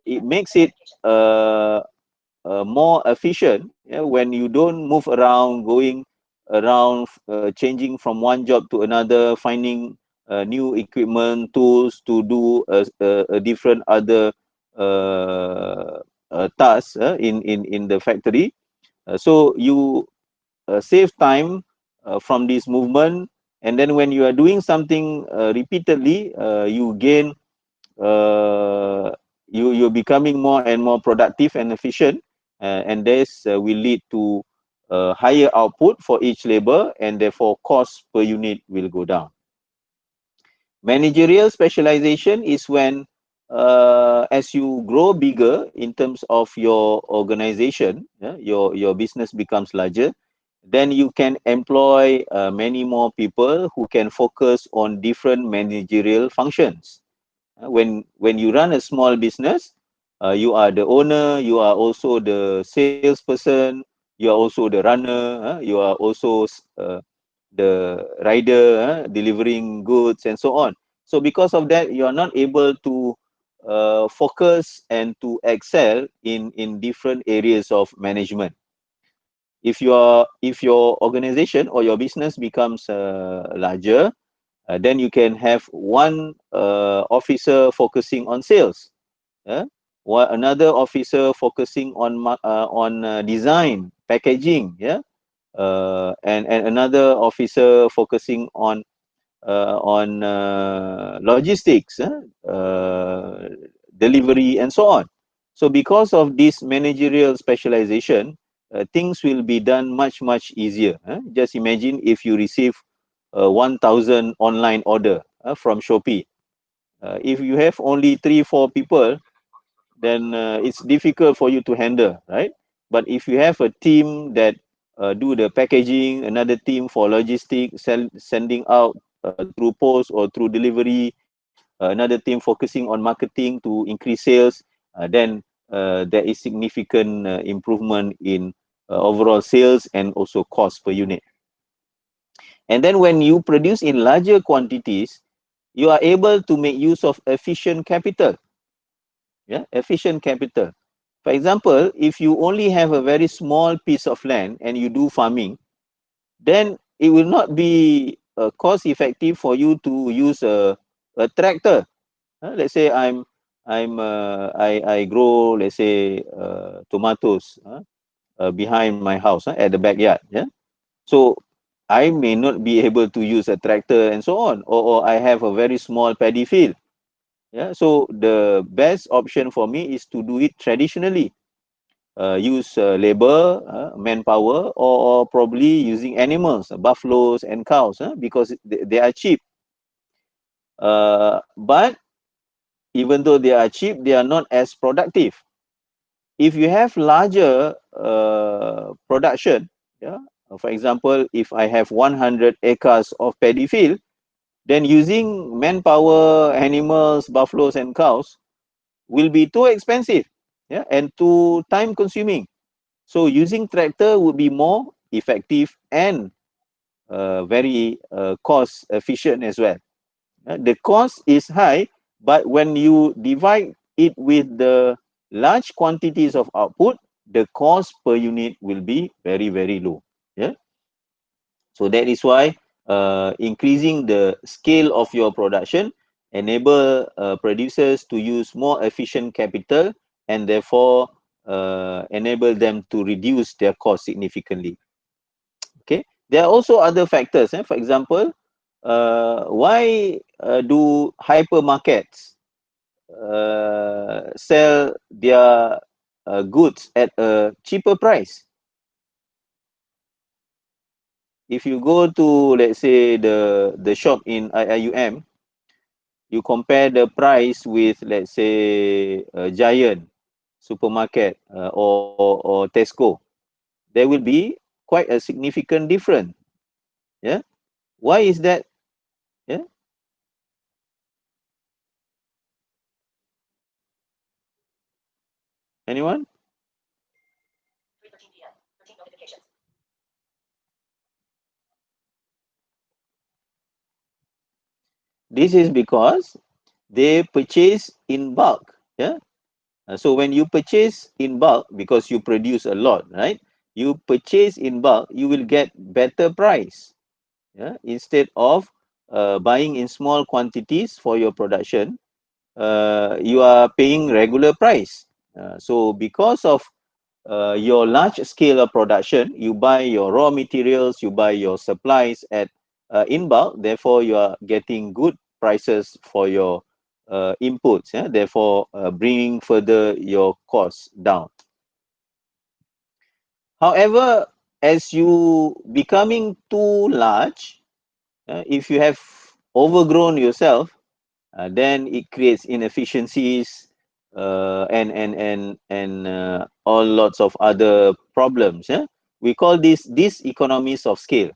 it makes it more efficient, when you don't move around, going around, changing from one job to another, finding new equipment, tools to do a different other tasks in the factory. So you save time from this movement, and then when you are doing something repeatedly, you gain, you're becoming more and more productive and efficient, and this will lead to higher output for each labor, and therefore cost per unit will go down. Managerial specialization is when as you grow bigger in terms of your organization, your business becomes larger, then you can employ many more people who can focus on different managerial functions. When you run a small business, you are the owner, you are also the salesperson, you are also the runner, you are also the rider, delivering goods and so on. So because of that, you are not able to focus and to excel in different areas of management. If your organization or your business becomes larger, then you can have one officer focusing on sales, another officer focusing on design, packaging, and another officer focusing on logistics, delivery, and so on. So because of this managerial specialization, things will be done much easier. Just imagine if you receive 1,000 online order from Shopee. If you have only 3-4 people, then it's difficult for you to handle, right? But if you have a team that do the packaging, another team for logistics, sending out through post or through delivery, another team focusing on marketing to increase sales, then there is significant improvement in overall sales and also cost per unit. And then when you produce in larger quantities, you are able to make use of efficient capital. Yeah, efficient capital. For example, if you only have a very small piece of land and you do farming, then it will not be cost effective for you to use a tractor. Let's say I grow, let's say, tomatoes behind my house at the backyard. Yeah, so I may not be able to use a tractor and so on, or I have a very small paddy field. Yeah, so the best option for me is to do it traditionally. Use labor, manpower, or probably using animals, buffaloes and cows, because they are cheap. But even though they are cheap, they are not as productive. If you have larger production, yeah, for example, if I have 100 acres of paddy field, then using manpower, animals, buffaloes and cows will be too expensive, yeah, and too time consuming. So using tractor would be more effective and very cost efficient as well. The cost is high, but when you divide it with the large quantities of output, the cost per unit will be very low. Yeah. So that is why increasing the scale of your production enable producers to use more efficient capital and therefore enable them to reduce their cost significantly. Okay. There are also other factors. For example, why do hypermarkets sell their goods at a cheaper price? If you go to, let's say, the shop in IIUM, you compare the price with, let's say, Giant supermarket or Tesco, there will be quite a significant difference. Yeah. Why is that? Yeah. Anyone? This is because they purchase in bulk. Yeah. So when you purchase in bulk, because you produce a lot, right? You purchase in bulk, you will get better price. Yeah. Instead of buying in small quantities for your production, you are paying regular price. So because of your large scale of production, you buy your raw materials, you buy your supplies at in bulk, therefore you are getting good prices for your inputs, yeah? Therefore bringing further your costs down. However, as you becoming too large, if you have overgrown yourself, then it creates inefficiencies and all lots of other problems. Yeah? We call this economies of scale.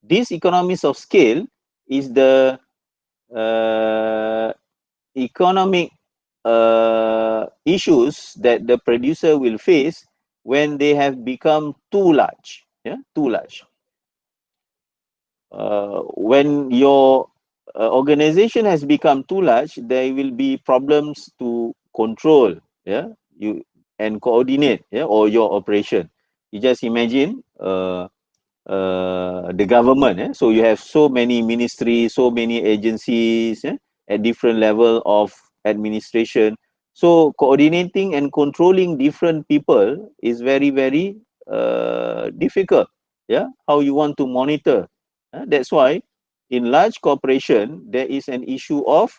This economies of scale is the economic issues that the producer will face when they have become too large. Yeah, too large. When your organization has become too large, there will be problems to control, yeah, you and coordinate, yeah, or your operation. You just imagine the government, so you have so many ministries, so many agencies, at different level of administration. So coordinating and controlling different people is very difficult. Yeah, how you want to monitor. That's why in large corporation there is an issue of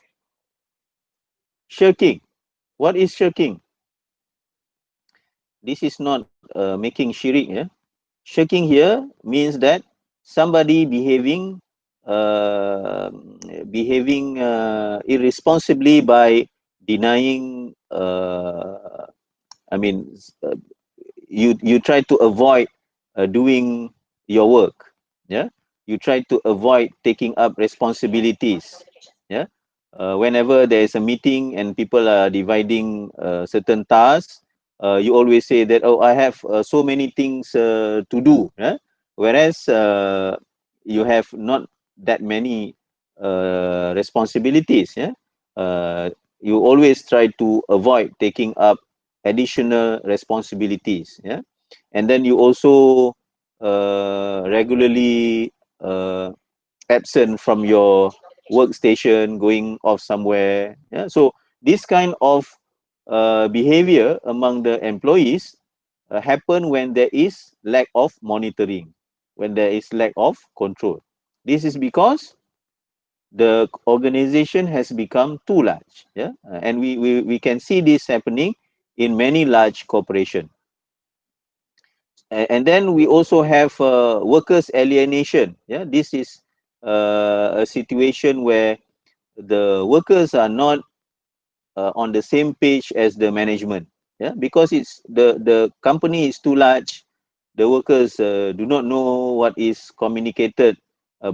shirking. What is shirking? This is not making shirik. Yeah? Shirking here means that somebody behaving irresponsibly by denying. I mean, uh, you try to avoid doing your work. Yeah, you try to avoid taking up responsibilities. Yeah, whenever there is a meeting and people are dividing certain tasks, you always say that, oh, I have so many things to do. Yeah? Whereas you have not that many responsibilities. Yeah, you always try to avoid taking up additional responsibilities. Yeah, and then you also regularly absent from your workstation, going off somewhere. Yeah, so this kind of behavior among the employees happen when there is lack of monitoring, when there is lack of control. This is because the organization has become too large. Yeah, and we can see this happening in many large corporations. And then we also have workers alienation. Yeah, this is a situation where the workers are not on the same page as the management. Yeah, because it's the company is too large. The workers do not know what is communicated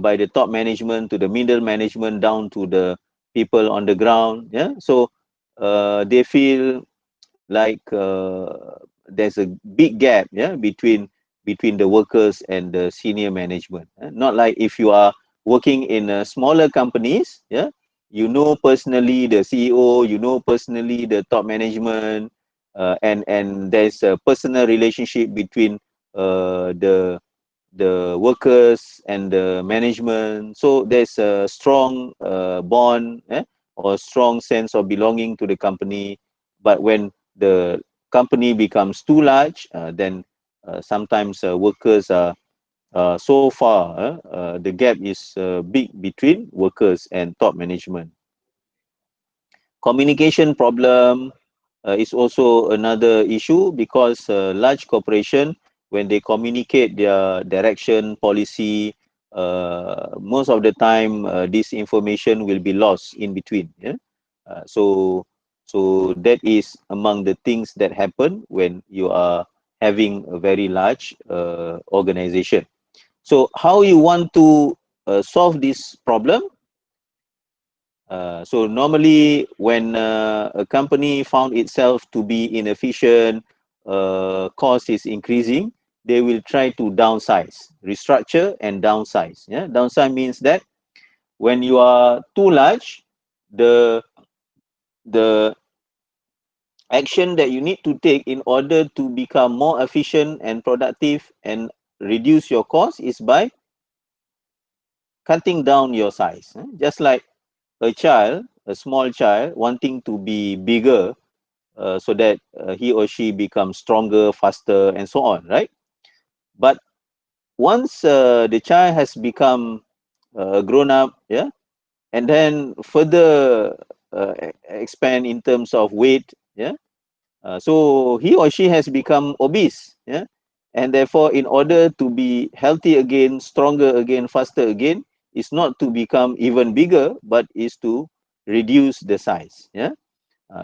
by the top management to the middle management down to the people on the ground. Yeah, so they feel like there's a big gap, yeah, between the workers and the senior management. Not like if you are working in smaller companies. Yeah, you know personally the CEO, you know personally the top management, and there's a personal relationship between the workers and the management. So there's a strong bond, or strong sense of belonging to the company. But when the company becomes too large, then sometimes workers are so far, the gap is big between workers and top management. Communication problem is also another issue, because large corporation, when they communicate their direction policy, most of the time this information will be lost in between. Yeah, so that is among the things that happen when you are having a very large organization. So how you want to solve this problem? So normally when a company found itself to be inefficient, cost is increasing, they will try to downsize, restructure and downsize. Yeah, downsize means that when you are too large, the the action that you need to take in order to become more efficient and productive and reduce your cost is by cutting down your size. Just like a child, a small child wanting to be bigger, so that he or she becomes stronger, faster, and so on, right? But once the child has become grown up, yeah, and then further expand in terms of weight, yeah, so he or she has become obese, yeah, and therefore, in order to be healthy again, stronger again, faster again, is not to become even bigger, but is to reduce the size, yeah.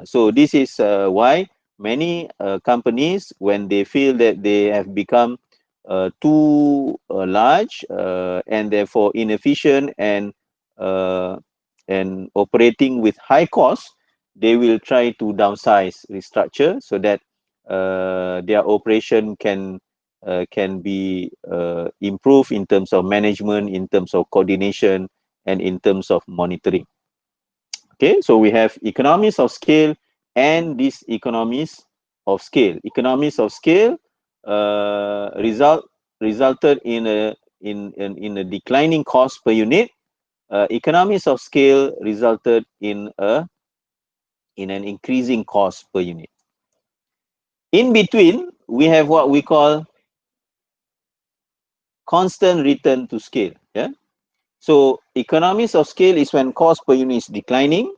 So this is why many companies, when they feel that they have become too large and therefore inefficient uh, and operating with high cost, they will try to downsize, restructure, so that their operation can be improved in terms of management, in terms of coordination, and in terms of monitoring. Okay, so we have economies of scale and these economies of scale. Economies of scale resulted in a declining cost per unit. Economies of scale resulted in an increasing cost per unit. In between, we have what we call constant return to scale. Yeah. So economies of scale is when cost per unit is declining.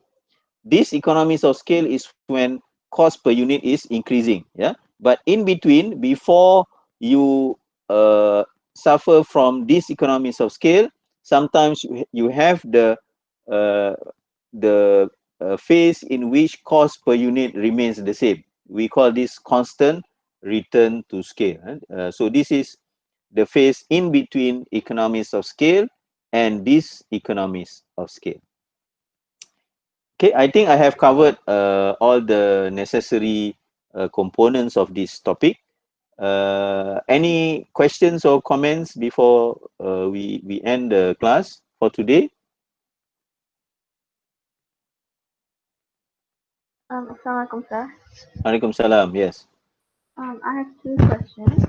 This economies of scale is when cost per unit is increasing. Yeah, but in between, before you suffer from these economies of scale, sometimes you have uh, the phase in which cost per unit remains the same. We call this constant return to scale. So this is the phase in between economies of scale and these economies of scale. Okay, I think I have covered all the necessary components of this topic. Any questions or comments before we end the class for today? Assalamualaikum, sir. Waalaikumsalam, yes. I have two questions.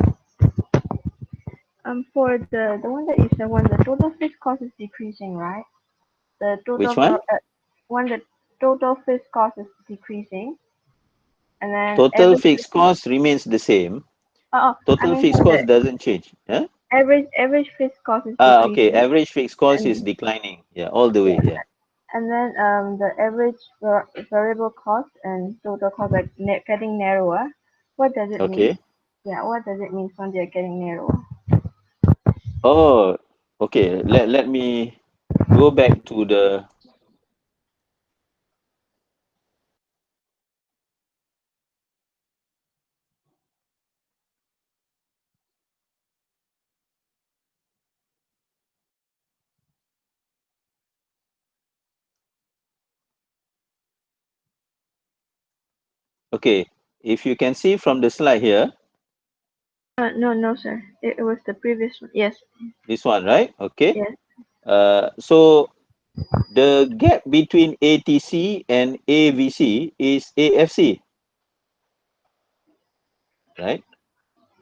For the one that you said, when the total fixed cost is decreasing, right? The Which total one? when the total fixed cost is decreasing, and then Total fixed cost remains the same. I Total mean fixed for the cost doesn't change. Huh? average fixed cost is Okay, decreasing, average fixed cost is and declining. Yeah, all the way. Yeah. and then the average variable cost and total cost are getting narrower. What does it mean? Okay. Yeah, what does it mean when they're getting narrower? Oh, okay. Let me go back to the. Okay, if you can see from the slide here, No, sir. It was the previous one. Yes, this one, right? Okay. yes. So the gap between ATC and AVC is AFC, right?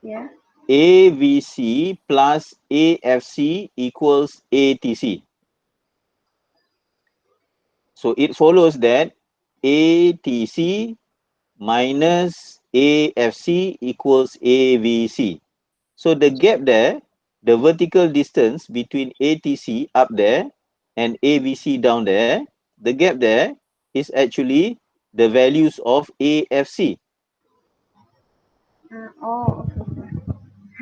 Yeah. AVC plus AFC equals ATC. So it follows that ATC minus AFC equals AVC. So the gap there, the vertical distance between ATC up there and AVC down there, the gap there is actually the values of AFC. Okay.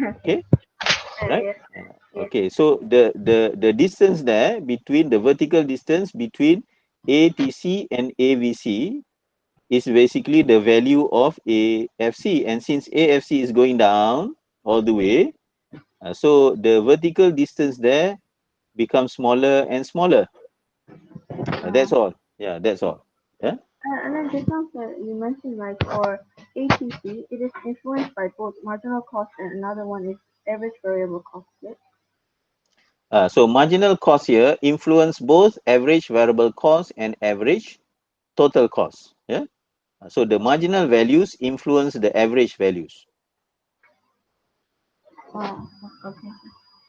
Okay. Okay, right? Yes. Yes. Okay, so the distance there between the vertical distance between ATC and AVC is basically the value of AFC, and since AFC is going down all the way, so the vertical distance there becomes smaller and smaller. That's all. Yeah, that's all. Yeah. And then just now that you mentioned like for ATC, it is influenced by both marginal cost and another one is average variable cost. Right? So marginal cost here influence both average variable cost and average total cost. Yeah. So the marginal values influence the average values. Oh, okay. Okay.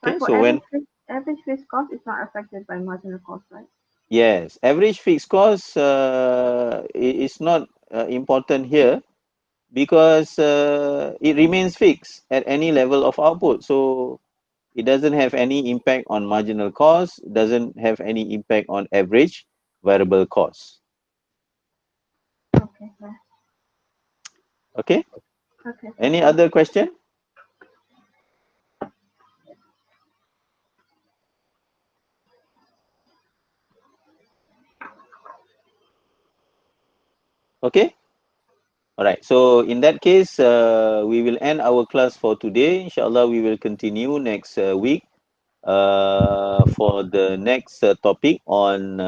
But for So when average fixed cost is not affected by marginal cost, right? yes, average fixed cost is not important here because it remains fixed at any level of output. So it doesn't have any impact on marginal cost, doesn't have any impact on average variable cost. Okay, sir. Okay. Okay, sir. Any other question? Okay. All right. So in that case, we will end our class for today. Inshallah, we will continue next week for the next topic on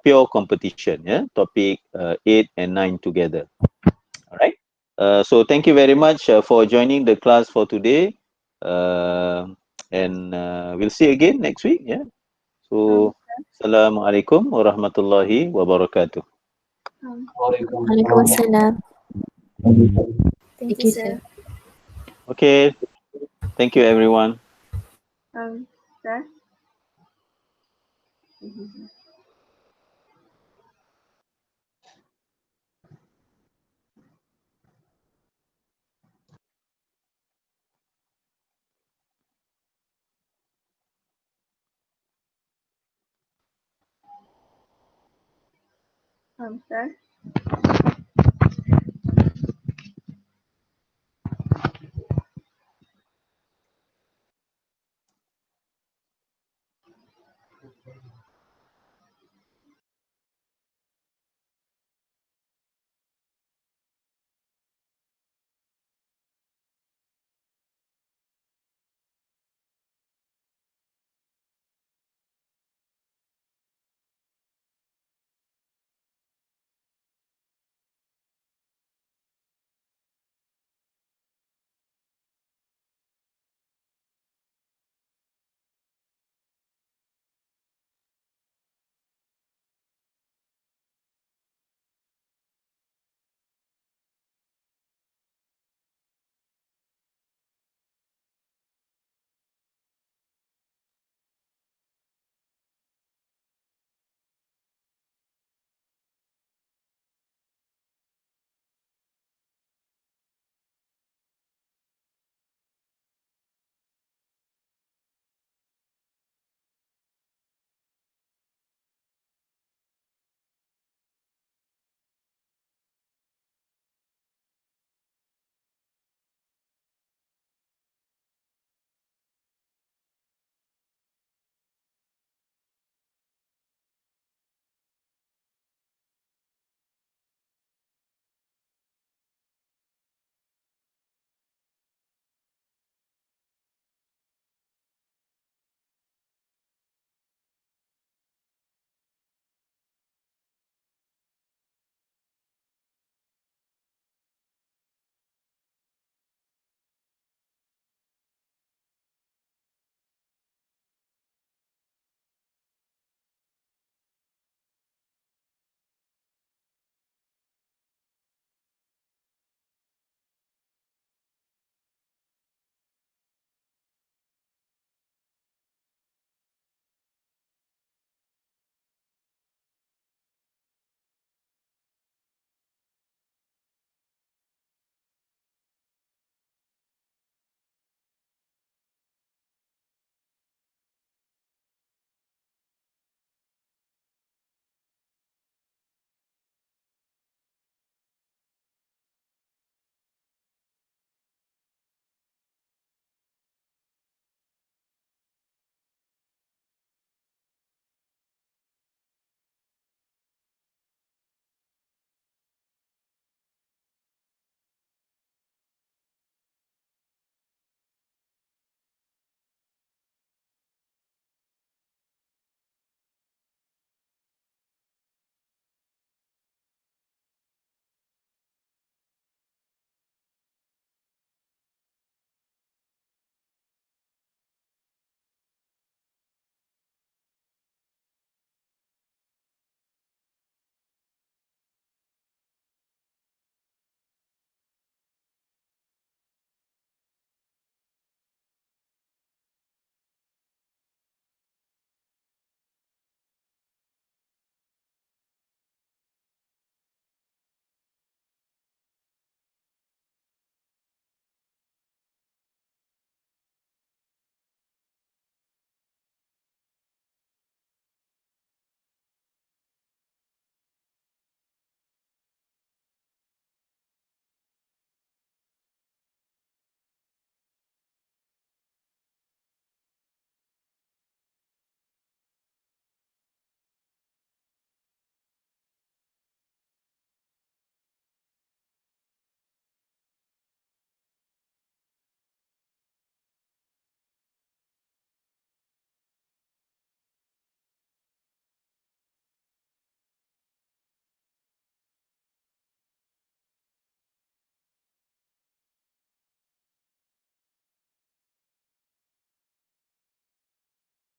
pure competition. Yeah, topic 8 and 9 together. All right. So thank you very much for joining the class for today. Uh, and we'll see you again next week. Yeah. Um, So, Assalamualaikum warahmatullahi wabarakatuh. um, Waalaikumsalam. Thank Thank you, you, sir. sir. Okay. Thank you, everyone. sir. Mhm. Sir.